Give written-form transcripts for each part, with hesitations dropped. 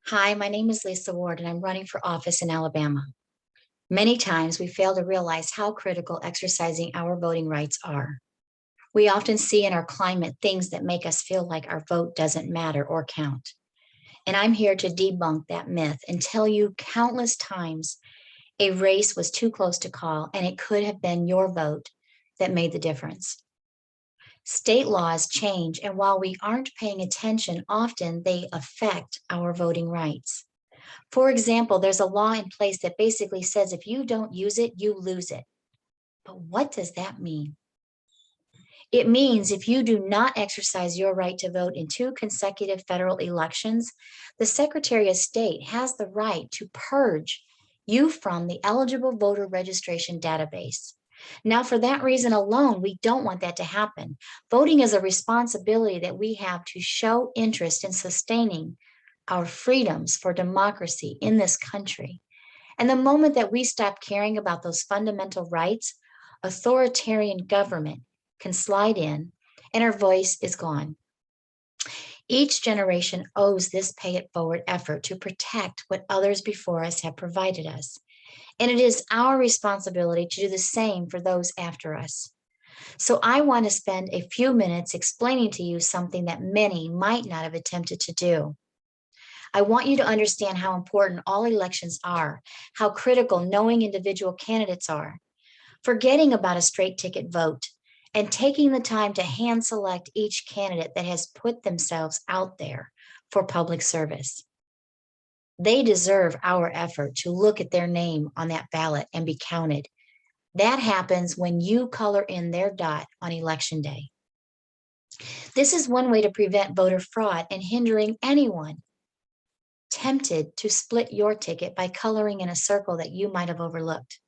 Hi, my name is Lisa Ward, and I'm running for office in Alabama. Many times we fail to realize how critical exercising our voting rights are. We often see in our climate things that make us feel like our vote doesn't matter or count. And I'm here to debunk that myth and tell you countless times a race was too close to call, and it could have been your vote that made the difference. State laws change, and while we aren't paying attention, often they affect our voting rights. For example, there's a law in place that basically says if you don't use it, you lose it. But what does that mean? It means if you do not exercise your right to vote in 2 consecutive federal elections, the Secretary of State has the right to purge you from the eligible voter registration database. Now, for that reason alone, we don't want that to happen. Voting is a responsibility that we have to show interest in sustaining our freedoms for democracy in this country. And the moment that we stop caring about those fundamental rights, authoritarian government can slide in and our voice is gone. Each generation owes this pay it forward effort to protect what others before us have provided us. And it is our responsibility to do the same for those after us. So I want to spend a few minutes explaining to you something that many might not have attempted to do. I want you to understand how important all elections are, how critical knowing individual candidates are, forgetting about a straight ticket vote, and taking the time to hand select each candidate that has put themselves out there for public service. They deserve our effort to look at their name on that ballot and be counted. That happens when you color in their dot on election day. This is one way to prevent voter fraud and hindering anyone tempted to split your ticket by coloring in a circle that you might have overlooked.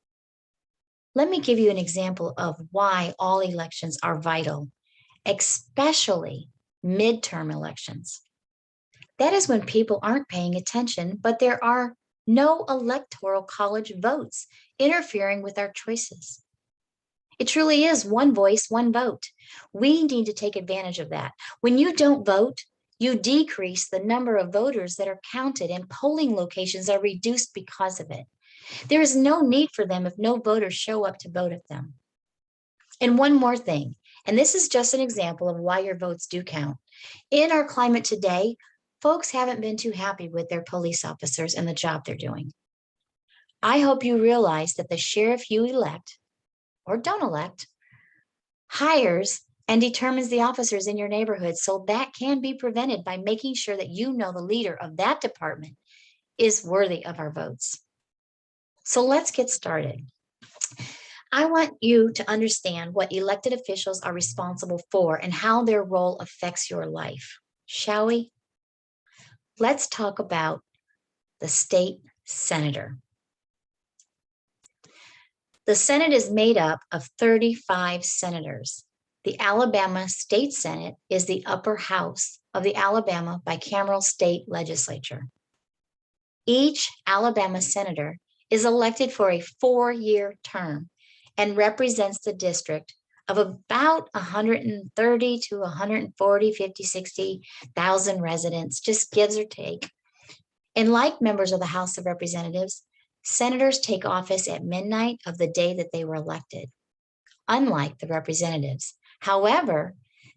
Let me give you an example of why all elections are vital, especially midterm elections. That is when people aren't paying attention, but there are no electoral college votes interfering with our choices. It truly is one voice, one vote. We need to take advantage of that. When you don't vote, you decrease the number of voters that are counted, and polling locations are reduced because of it. There is no need for them if no voters show up to vote at them. And one more thing, and this is just an example of why your votes do count. In our climate today, folks haven't been too happy with their police officers and the job they're doing. I hope you realize that the sheriff you elect or don't elect hires and determines the officers in your neighborhood, so that can be prevented by making sure that you know the leader of that department is worthy of our votes. So let's get started. I want you to understand what elected officials are responsible for and how their role affects your life. Shall we? Let's talk about the state senator. The Senate is made up of 35 senators. The Alabama State Senate is the upper house of the Alabama bicameral state legislature. Each Alabama senator is elected for a 4-year term and represents the district of about 130 to 140, 50, 60,000 residents, just gives or take. And like members of the House of Representatives, senators take office at midnight of the day that they were elected, unlike the representatives. However,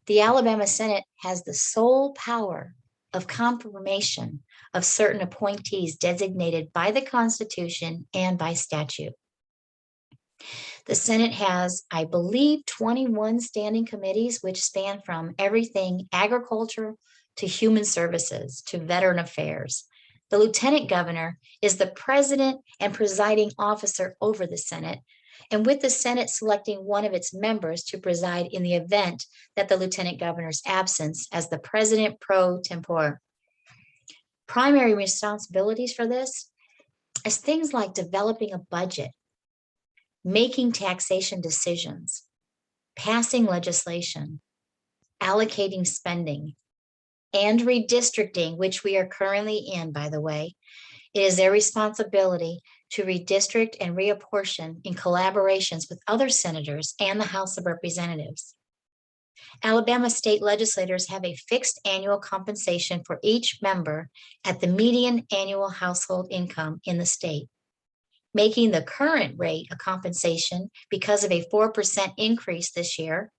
the Alabama Senate has the sole power of confirmation of certain appointees designated by the Constitution and by statute. The Senate has, I believe, 21 standing committees, which span from everything agriculture to human services to veteran affairs. The lieutenant governor is the president and presiding officer over the Senate, and with the Senate selecting one of its members to preside in the event that the lieutenant governor's absence as the president pro tempore. Primary responsibilities for this is things like developing a budget, making taxation decisions, passing legislation, allocating spending, and redistricting, which we are currently in, by the way. It is their responsibility to redistrict and reapportion in collaborations with other senators and the House of Representatives. Alabama state legislators have a fixed annual compensation for each member at the median annual household income in the state, making the current rate of compensation because of a 4% increase this year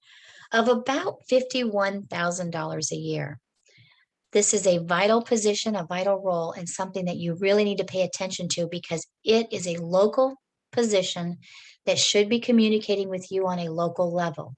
of about $51,000 a year. This is a vital position, a vital role, and something that you really need to pay attention to because it is a local position that should be communicating with you on a local level.